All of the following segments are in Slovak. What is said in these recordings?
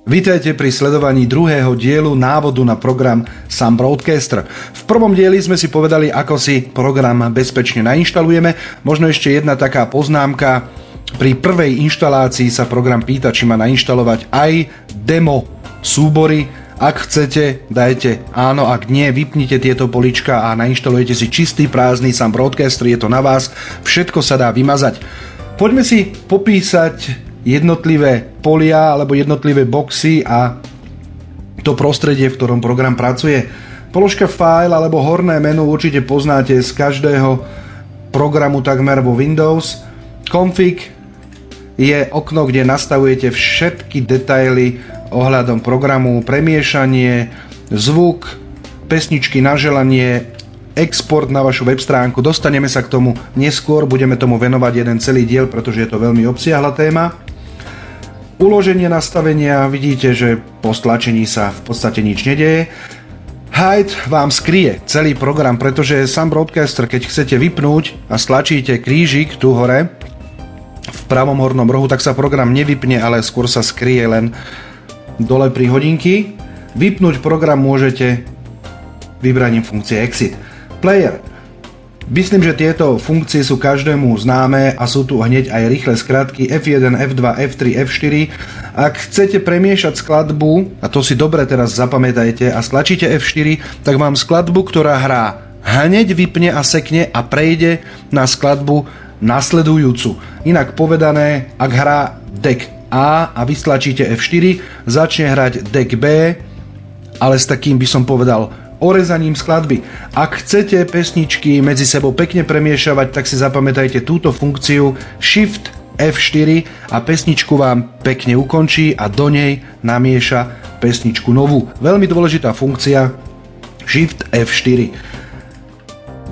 Vítajte pri sledovaní druhého dielu návodu na program Sun Broadcaster. V prvom dieli sme si povedali, ako si program bezpečne nainštalujeme. Možno ešte jedna taká poznámka. Pri prvej inštalácii sa program pýta, či má nainštalovať aj demo súbory. Ak chcete, dajte áno, ak nie, vypnite tieto polička a nainštalujete si čistý, prázdny Sun Broadcaster, je to na vás. Všetko sa dá vymazať. Poďme si popísať jednotlivé polia alebo jednotlivé boxy a to prostredie, v ktorom program pracuje. Položka file alebo horné menu určite poznáte z každého programu takmer vo Windows. Config je okno, kde nastavujete všetky detaily ohľadom programu, premiešanie, zvuk, pesničky na želanie, export na vašu web stránku. Dostaneme sa k tomu neskôr, budeme tomu venovať jeden celý diel, pretože je to veľmi obsiahla téma. Uloženie nastavenia, vidíte, že po stlačení sa v podstate nič nedeje. Hide vám skrie celý program, pretože Sun Broadcaster, keď chcete vypnúť a stlačíte krížik tu hore v pravom hornom rohu, tak sa program nevypne, ale skôr sa skrie len dole pri hodinky. Vypnúť program môžete vybraním funkcie Exit. Player. Myslím, že tieto funkcie sú každému známe a sú tu hneď aj rýchle skratky F1, F2, F3, F4. Ak chcete premiešať skladbu, a to si dobre teraz zapamätajte, a stlačíte F4, tak vám skladbu, ktorá hrá, hneď vypne a sekne a prejde na skladbu nasledujúcu. Inak povedané, ak hrá deck A a vy stlačíte F4, začne hrať deck B, ale s takým by som povedal orezaním skladby. Ak chcete pesničky medzi sebou pekne premiešavať, tak si zapamätajte túto funkciu Shift F4 a pesničku vám pekne ukončí a do nej namieša pesničku novú. Veľmi dôležitá funkcia Shift F4.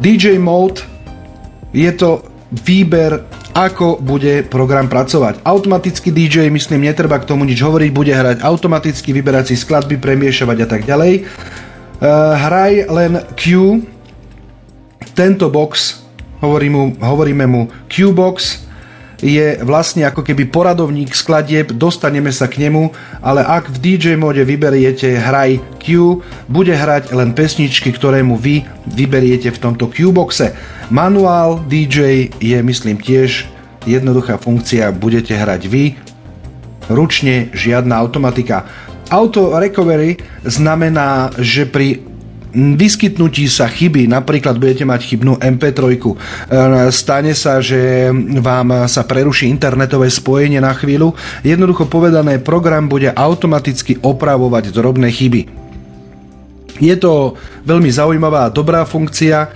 DJ Mode je to výber, ako bude program pracovať. Automatický DJ, myslím, netreba k tomu nič hovoriť, bude hrať automaticky, vyberať si skladby, premiešavať a tak ďalej. Hraj len Q. Tento box, hovoríme mu Q-box, je vlastne ako keby poradovník skladieb, dostaneme sa k nemu, ale ak v DJ móde vyberiete hraj Q, bude hrať len pesničky, ktoré mu vy vyberiete v tomto Q-boxe. Manuál DJ je, myslím, tiež jednoduchá funkcia, budete hrať vy, ručne, žiadna automatika. Auto recovery znamená, že pri vyskytnutí sa chyby, napríklad budete mať chybnú MP3, stane sa, že vám sa preruší internetové spojenie na chvíľu, jednoducho povedané, program bude automaticky opravovať drobné chyby. Je to veľmi zaujímavá a dobrá funkcia,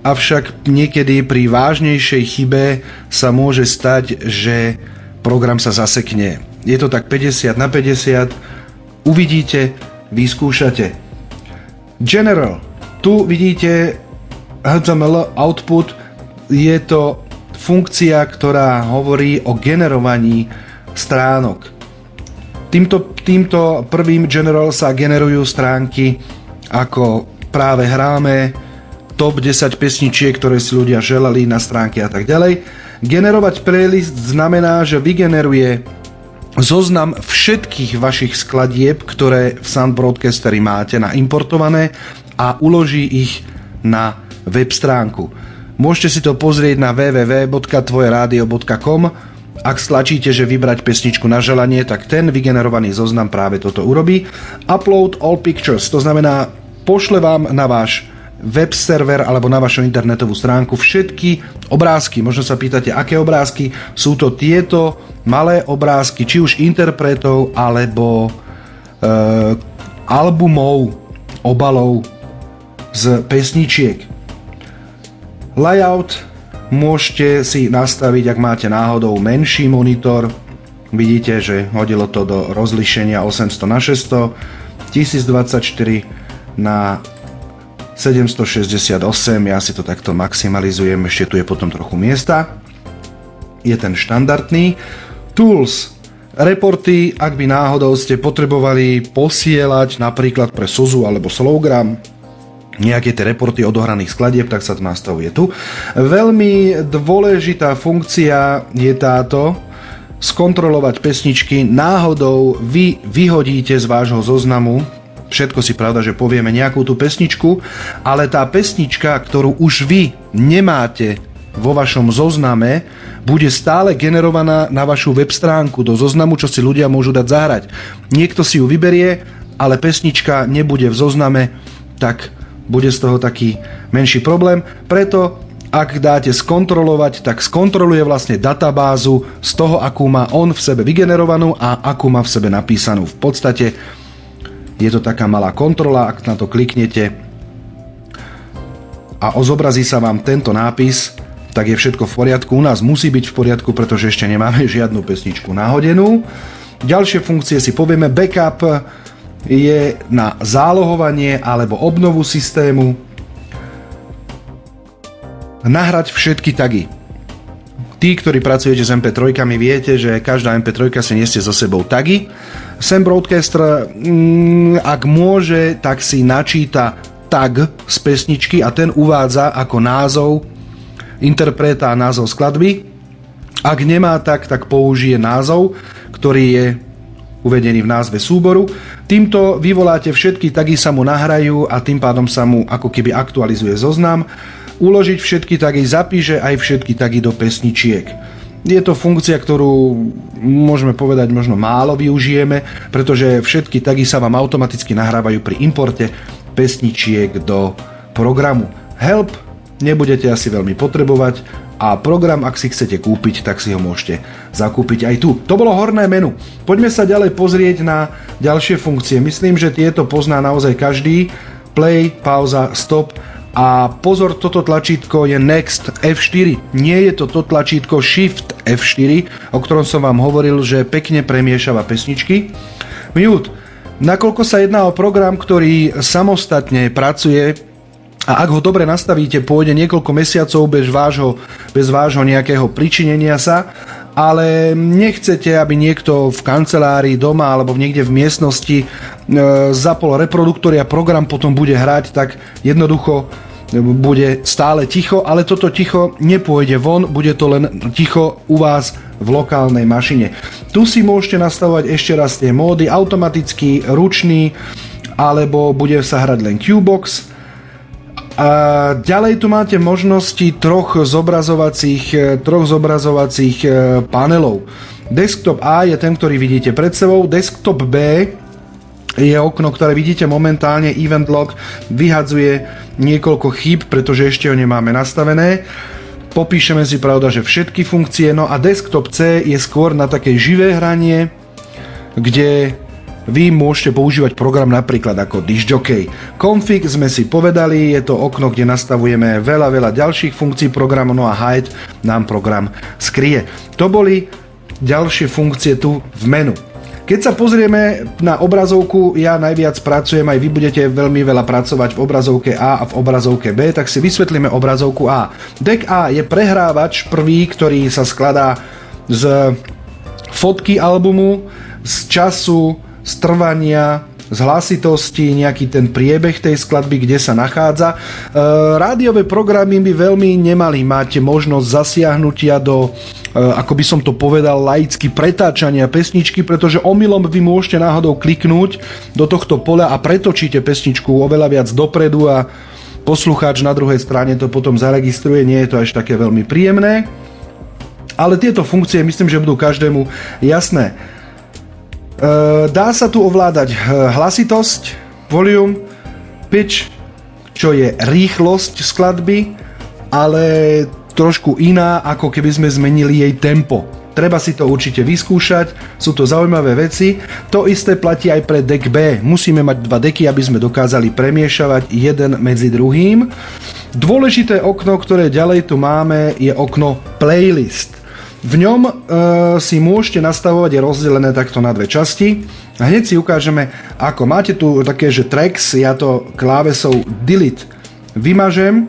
avšak niekedy pri vážnejšej chybe sa môže stať, že program sa zasekne. Je to tak 50/50, uvidíte, vyskúšate. General. Tu vidíte HTML output. Je to funkcia, ktorá hovorí o generovaní stránok. Týmto prvým general sa generujú stránky, ako práve hráme, top 10 pesničiek, ktoré si ľudia želali na stránke a tak ďalej. Generovať playlist znamená, že vygeneruje zoznam všetkých vašich skladieb, ktoré v Sun Broadcasteri máte naimportované a uloží ich na web stránku. Môžete si to pozrieť na www.tvojeradio.com. Ak stlačíte, že vybrať pesničku na želanie, tak ten vygenerovaný zoznam práve toto urobí. Upload all pictures, to znamená, pošle vám na váš web server alebo na vašu internetovú stránku všetky obrázky. Možno sa pýtate, aké obrázky? Sú to tieto malé obrázky, či už interpretov alebo albumov, obalov z pesničiek. Layout môžete si nastaviť, ak máte náhodou menší monitor. Vidíte, že hodilo to do rozlíšenia 800x600, 1024 na 768, ja si to takto maximalizujem, ešte tu je potom trochu miesta. Je ten štandardný. Tools, reporty, ak by náhodou ste potrebovali posielať napríklad pre Sozu alebo Slowgram nejaké tie reporty odohraných skladieb, tak sa to nastavuje tu. Veľmi dôležitá funkcia je táto, skontrolovať pesničky, náhodou vy vyhodíte z vášho zoznamu, všetko si pravda, že povieme nejakú tú pesničku, ale tá pesnička, ktorú už vy nemáte vo vašom zozname, bude stále generovaná na vašu web stránku do zoznamu, čo si ľudia môžu dať zahrať. Niekto si ju vyberie, ale pesnička nebude v zozname, tak bude z toho taký menší problém. Preto ak dáte skontrolovať, tak skontroluje vlastne databázu z toho, akú má on v sebe vygenerovanú a akú má v sebe napísanú. V podstate je to taká malá kontrola, ak na to kliknete a zobrazí sa vám tento nápis, tak je všetko v poriadku. U nás musí byť v poriadku, pretože ešte nemáme žiadnu pesničku nahodenú. Ďalšie funkcie si povieme. Backup je na zálohovanie alebo obnovu systému. Nahrať všetky tagy. Tí, ktorí pracujete s MP3, viete, že každá MP3 si nesie so sebou tagy. Sam Broadcaster, ak môže, tak si načíta tag z pesničky a ten uvádza ako názov interpreta a názov skladby. Ak nemá tak použije názov, ktorý je uvedený v názve súboru. Týmto vyvoláte všetky tagy, sa mu nahrajú a tým pádom sa mu ako keby aktualizuje zoznam. Uložiť všetky tagy, zapíše aj všetky tagy do pesničiek. Je to funkcia, ktorú môžeme povedať možno málo využijeme, pretože všetky tagy sa vám automaticky nahrávajú pri importe pesničiek do programu. Help nebudete asi veľmi potrebovať a program, ak si chcete kúpiť, tak si ho môžete zakúpiť aj tu. To bolo horné menu. Poďme sa ďalej pozrieť na ďalšie funkcie. Myslím, že tieto pozná naozaj každý. Play, pauza, stop. A pozor, toto tlačítko je Next F4. Nie je to tlačítko Shift F4, o ktorom som vám hovoril, že pekne premiešava pesničky. Mute. Nakoľko sa jedná o program, ktorý samostatne pracuje a ak ho dobre nastavíte, pôjde niekoľko mesiacov bez vášho nejakého pričinenia sa, ale nechcete, aby niekto v kancelárii doma alebo niekde v miestnosti zapol reproduktory a program potom bude hrať, tak jednoducho bude stále ticho, ale toto ticho nepôjde von, bude to len ticho u vás v lokálnej mašine. Tu si môžete nastavovať ešte raz tie módy, automatický, ručný, alebo bude sa hrať len Qbox. A ďalej tu máte možnosti troch zobrazovacích panelov. Desktop A je ten, ktorý vidíte pred sebou. Desktop B je okno, ktoré vidíte momentálne. Event log vyhadzuje niekoľko chýb, pretože ešte ho nemáme nastavené. Popíšeme si, pravda, že všetky funkcie. No a desktop C je skôr na také živé hranie, kde vy môžete používať program napríklad ako Disc Jockey. Config sme si povedali, je to okno, kde nastavujeme veľa ďalších funkcií programu, no a hide nám program skrie. To boli ďalšie funkcie tu v menu. Keď sa pozrieme na obrazovku, ja najviac pracujem, aj vy budete veľmi veľa pracovať v obrazovke A a v obrazovke B, tak si vysvetlíme obrazovku A. Deck A je prehrávač prvý, ktorý sa skladá z fotky albumu, z času, z trvania, z hlasitosti, nejaký ten priebeh tej skladby, kde sa nachádza. Rádiové programy by veľmi nemali mať možnosť zasiahnutia do, ako by som to povedal laicky, pretáčania pesničky, pretože omylom vy môžete náhodou kliknúť do tohto poľa a pretočíte pesničku oveľa viac dopredu a poslucháč na druhej strane to potom zaregistruje. Nie je to až také veľmi príjemné. Ale tieto funkcie myslím, že budú každému jasné. Dá sa tu ovládať hlasitosť, volume, pitch, čo je rýchlosť skladby, ale trošku iná, ako keby sme zmenili jej tempo. Treba si to určite vyskúšať, sú to zaujímavé veci. To isté platí aj pre deck B. Musíme mať dva decky, aby sme dokázali premiešavať jeden medzi druhým. Dôležité okno, ktoré ďalej tu máme, je okno Playlist. V ňom si môžete nastavovať, je rozdelené takto na dve časti. A hneď si ukážeme, ako. Máte tu také, že tracks, ja to klávesou delete vymažem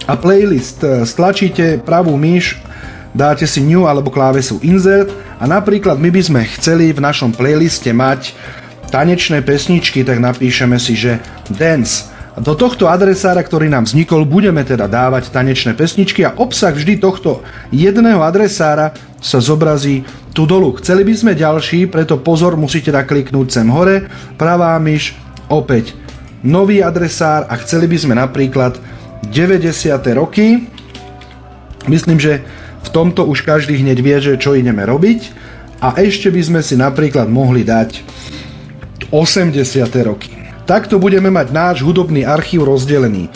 a playlist stlačíte pravú myš, dáte si new alebo klávesu insert a napríklad my by sme chceli v našom playliste mať tanečné pesničky, tak napíšeme si, že dance. Do tohto adresára, ktorý nám vznikol, budeme teda dávať tanečné pesničky a obsah vždy tohto jedného adresára sa zobrazí tu dolu. Chceli by sme ďalší, preto pozor, musíte nakliknúť sem hore, pravá myš, opäť nový adresár a chceli by sme napríklad 90. roky. Myslím, že v tomto už každý hneď vie, že čo ideme robiť a ešte by sme si napríklad mohli dať 80. roky. Takto budeme mať náš hudobný archív rozdelený.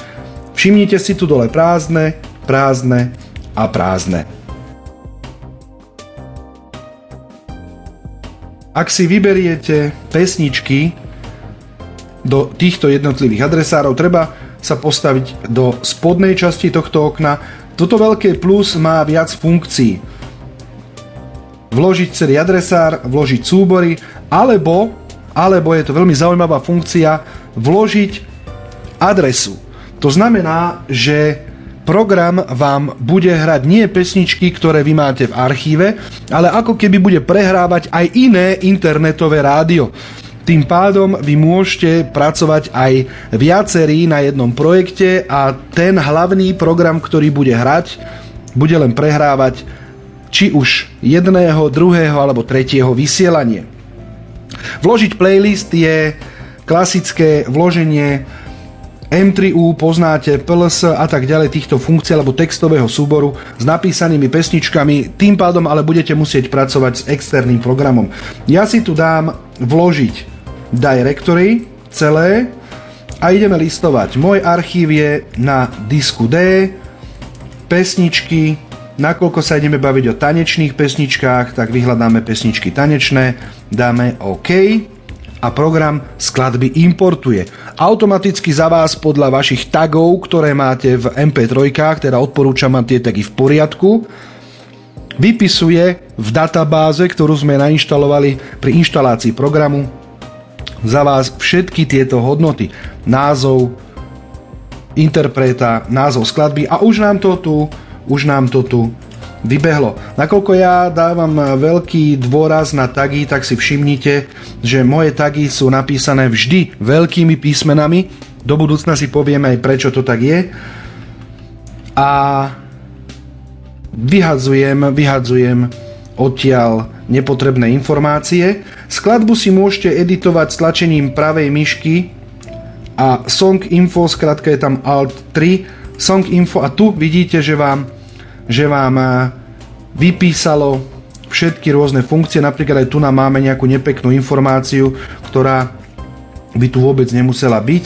Všimnite si tu dole prázdne, prázdne a prázdne. Ak si vyberiete pesničky do týchto jednotlivých adresárov, treba sa postaviť do spodnej časti tohto okna. Toto veľké plus má viac funkcií. Vložiť celý adresár, vložiť súbory, alebo je to veľmi zaujímavá funkcia, vložiť adresu. To znamená, že program vám bude hrať nie pesničky, ktoré vy máte v archíve, ale ako keby bude prehrávať aj iné internetové rádio. Tým pádom vy môžete pracovať aj viacerí na jednom projekte a ten hlavný program, ktorý bude hrať, bude len prehrávať či už jedného, druhého alebo tretieho vysielanie. Vložiť playlist je klasické vloženie M3U, poznáte PLS a tak ďalej týchto funkcií alebo textového súboru s napísanými pesničkami, tým pádom ale budete musieť pracovať s externým programom. Ja si tu dám vložiť directory celé a ideme listovať. Môj archív je na disku D, pesničky, nakoľko sa ideme baviť o tanečných pesničkách, tak vyhľadáme pesničky tanečné, dáme OK a program skladby importuje. Automaticky za vás podľa vašich tagov, ktoré máte v MP3, teda odporúčam mať tie tagy v poriadku, vypisuje v databáze, ktorú sme nainštalovali pri inštalácii programu, za vás všetky tieto hodnoty. Názov interpreta, názov skladby a už nám to tu vybehlo. Nakoľko ja dávam veľký dôraz na tagy, tak si všimnite, že moje tagy sú napísané vždy veľkými písmenami. Do budúcna si povieme aj prečo to tak je. A vyhadzujem odtiaľ nepotrebné informácie. Skladbu si môžete editovať s tlačením pravej myšky a Song Info, skrátka je tam Alt 3, Song Info a tu vidíte, že vám vypísalo všetky rôzne funkcie, napríklad aj tu nám máme nejakú nepeknú informáciu, ktorá by tu vôbec nemusela byť.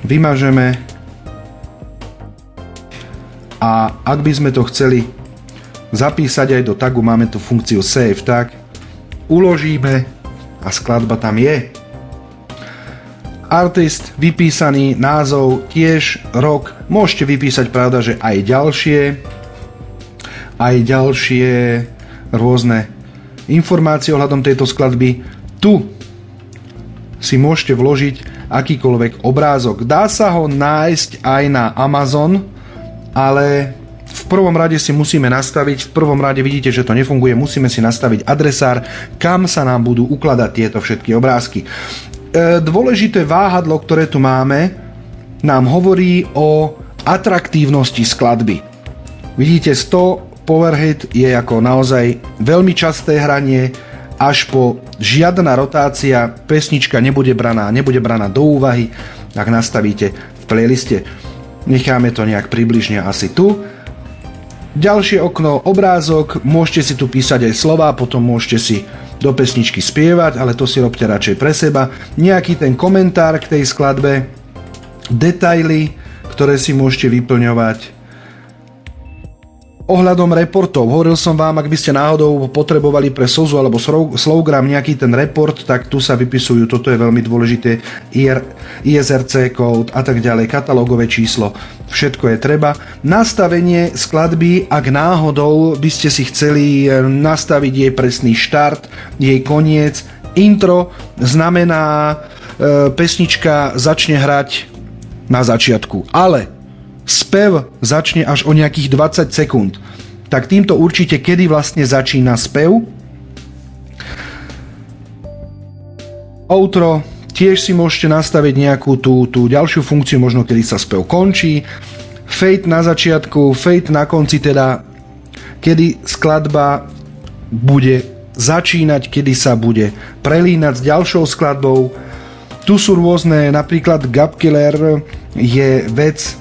Vymažeme a ak by sme to chceli zapísať aj do tagu, máme tu funkciu Save Tag, uložíme a skladba tam je. Artist vypísaný, názov tiež, rok, môžete vypísať, pravda, že aj ďalšie rôzne informácie ohľadom tejto skladby. Tu si môžete vložiť akýkoľvek obrázok. Dá sa ho nájsť aj na Amazon, ale v prvom rade si musíme nastaviť, v prvom rade vidíte, že to nefunguje, musíme si nastaviť adresár, kam sa nám budú ukladať tieto všetky obrázky. Dôležité váhadlo, ktoré tu máme, nám hovorí o atraktívnosti skladby. Vidíte, 100 powerhead je ako naozaj veľmi časté hranie, až po žiadna rotácia pesnička nebude braná do úvahy, ak nastavíte v playliste. Necháme to nejak približne asi tu. Ďalšie okno, obrázok, môžete si tu písať aj slová, potom môžete si do pesničky spievať, ale to si robte radšej pre seba. Nejaký ten komentár k tej skladbe, detaily, ktoré si môžete vyplňovať. Ohľadom reportov, hovoril som vám, ak by ste náhodou potrebovali pre Sozu alebo Slowgram nejaký ten report, tak tu sa vypisujú, toto je veľmi dôležité, ISRC kód a tak ďalej, katalógové číslo, všetko je treba. Nastavenie skladby, ak náhodou by ste si chceli nastaviť jej presný štart, jej koniec, intro znamená pesnička začne hrať na začiatku, ale spev začne až o nejakých 20 sekúnd. Tak týmto určite, kedy vlastne začína spev. Outro, tiež si môžete nastaviť nejakú tú ďalšiu funkciu, možno kedy sa spev končí. Fade na začiatku, fade na konci, teda kedy skladba bude začínať, kedy sa bude prelínať s ďalšou skladbou. Tu sú rôzne, napríklad Gap Killer je vec,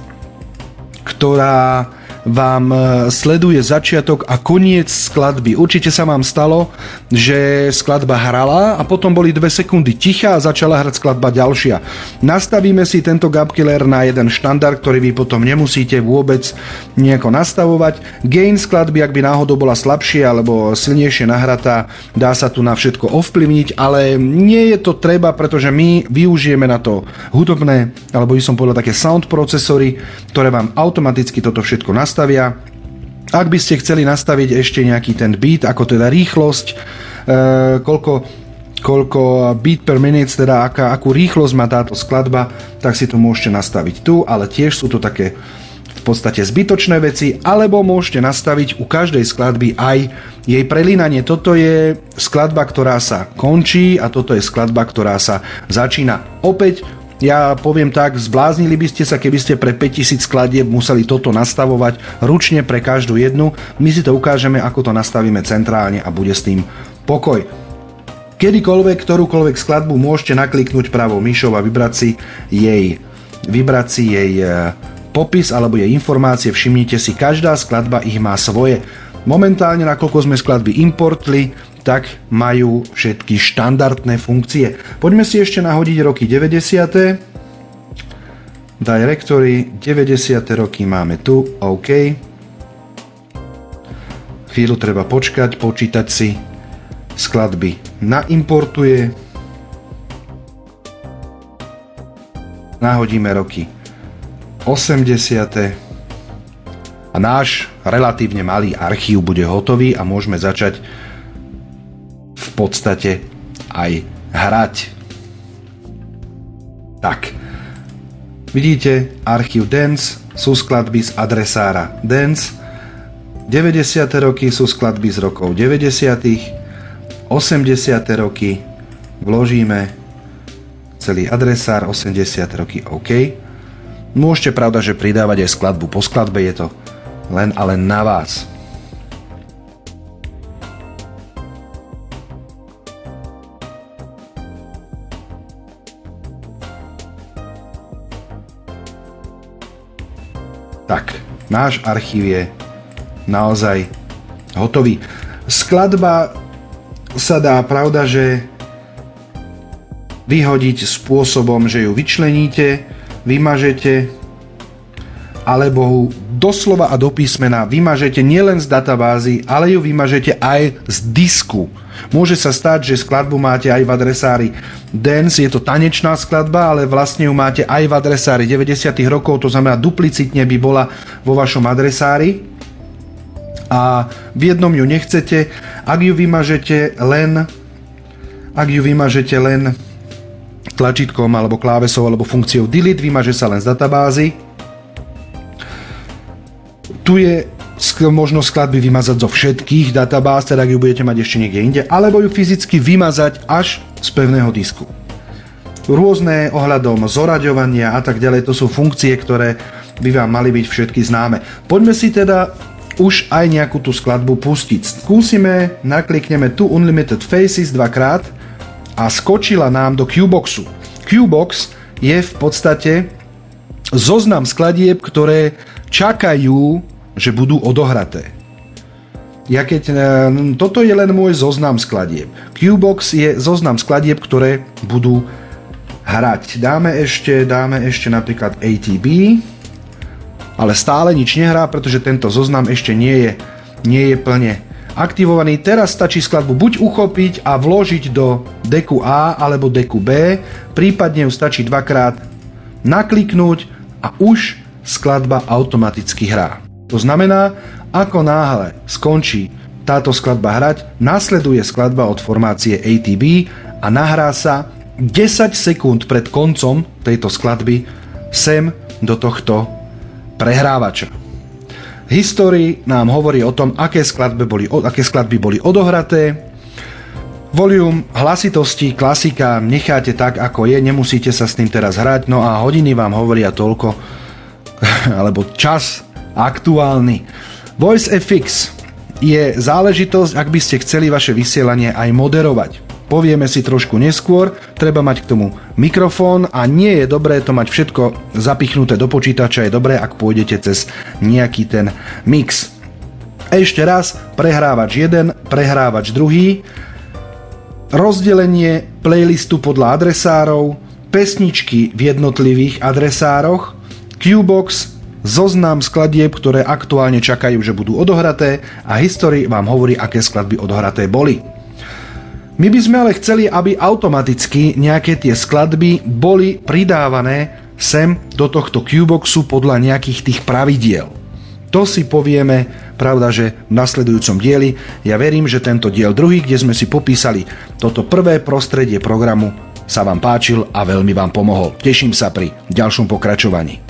ktorá vám sleduje začiatok a koniec skladby. Určite sa vám stalo, že skladba hrala a potom boli 2 sekundy ticha a začala hrať skladba ďalšia. Nastavíme si tento Gap Killer na jeden štandard, ktorý vy potom nemusíte vôbec nejako nastavovať. Gain skladby, ak by náhodou bola slabšie alebo silnejšie nahratá, dá sa tu na všetko ovplyvniť, ale nie je to treba, pretože my využijeme na to hudobné, alebo by som povedal také sound procesory, ktoré vám automaticky toto všetko nastavia. Ak by ste chceli nastaviť ešte nejaký ten beat, ako teda rýchlosť, koľko beat per minute, teda akú rýchlosť má táto skladba, tak si to môžete nastaviť tu, ale tiež sú to také v podstate zbytočné veci, alebo môžete nastaviť u každej skladby aj jej prelínanie. Toto je skladba, ktorá sa končí a toto je skladba, ktorá sa začína. Opäť ja poviem tak, zbláznili by ste sa, keby ste pre 5000 skladieb museli toto nastavovať ručne pre každú jednu. My si to ukážeme, ako to nastavíme centrálne a bude s tým pokoj. Kedykoľvek, ktorúkoľvek skladbu môžete nakliknúť pravou myšou a vybrať si jej popis alebo jej informácie. Všimnite si, každá skladba ich má svoje. Momentálne, nakoľko sme skladby importli, tak majú všetky štandardné funkcie. Poďme si ešte nahodiť roky 90. Directory, 90. roky máme tu, OK. Chvíľu treba počkať, počítať si skladby. Naimportuje. Nahodíme roky 80. A náš relatívne malý archív bude hotový a môžeme začať v podstate aj hrať. Tak. Vidíte, archív Dance sú skladby z adresára Dance. 90. roky sú skladby z rokov 90. 80. roky vložíme celý adresár, 80. roky OK. Môžete, pravda, že pridávať aj skladbu po skladbe, je to len a len na vás. Tak, náš archív je naozaj hotový. Skladba sa dá, pravda, že vyhodiť spôsobom, že ju vyčleníte, vymažete, alebo ju doslova a do písmena vymažete nielen z databázy, ale ju vymažete aj z disku. Môže sa stať, že skladbu máte aj v adresári Dance, je to tanečná skladba, ale vlastne ju máte aj v adresári 90. rokov, to znamená duplicitne by bola vo vašom adresári a v jednom ju nechcete. Ak ju vymažete len tlačítkom alebo klávesou alebo funkciou delete, vymaže sa len z databázy. Tu je možnosť skladby vymazať zo všetkých databáz, teda ak ju budete mať ešte niekde inde, alebo ju fyzicky vymazať až z pevného disku. Rôzne ohľadom zoraďovania a tak ďalej, to sú funkcie, ktoré by vám mali byť všetky známe. Poďme si teda už aj nejakú tú skladbu pustiť. Skúsime, naklikneme tu Unlimited Faces dvakrát a skočila nám do Qboxu. Qbox je v podstate zoznam skladieb, ktoré čakajú, že budú odohraté. Toto je len môj zoznam skladieb. Qbox je zoznam skladieb, ktoré budú hrať. Dáme ešte napríklad ATB, ale stále nič nehrá, pretože tento zoznam ešte nie je plne aktivovaný. Teraz stačí skladbu buď uchopiť a vložiť do deku A alebo deku B, prípadne ju stačí dvakrát nakliknúť a už skladba automaticky hrá. To znamená, ako náhle skončí táto skladba hrať, nasleduje skladba od formácie ATB a nahrá sa 10 sekúnd pred koncom tejto skladby sem do tohto prehrávača. Histórii nám hovorí o tom, aké skladby boli odohraté. Volume, hlasitosti, klasika necháte tak, ako je, nemusíte sa s tým teraz hrať, no a hodiny vám hovoria toľko, alebo čas aktuálny. VoiceFX je záležitosť, ak by ste chceli vaše vysielanie aj moderovať. Povieme si trošku neskôr, treba mať k tomu mikrofón a nie je dobré to mať všetko zapichnuté do počítača, je dobré, ak pôjdete cez nejaký ten mix. Ešte raz, prehrávač 1, prehrávač 2, rozdelenie playlistu podľa adresárov, pesničky v jednotlivých adresároch, Qbox, zoznam skladieb, ktoré aktuálne čakajú, že budú odohraté a History vám hovorí, aké skladby odohraté boli. My by sme ale chceli, aby automaticky nejaké tie skladby boli pridávané sem do tohto Qboxu podľa nejakých tých pravidiel. To si povieme, pravda, že v nasledujúcom dieli. Ja verím, že tento diel druhý, kde sme si popísali toto prvé prostredie programu, sa vám páčil a veľmi vám pomohol. Teším sa pri ďalšom pokračovaní.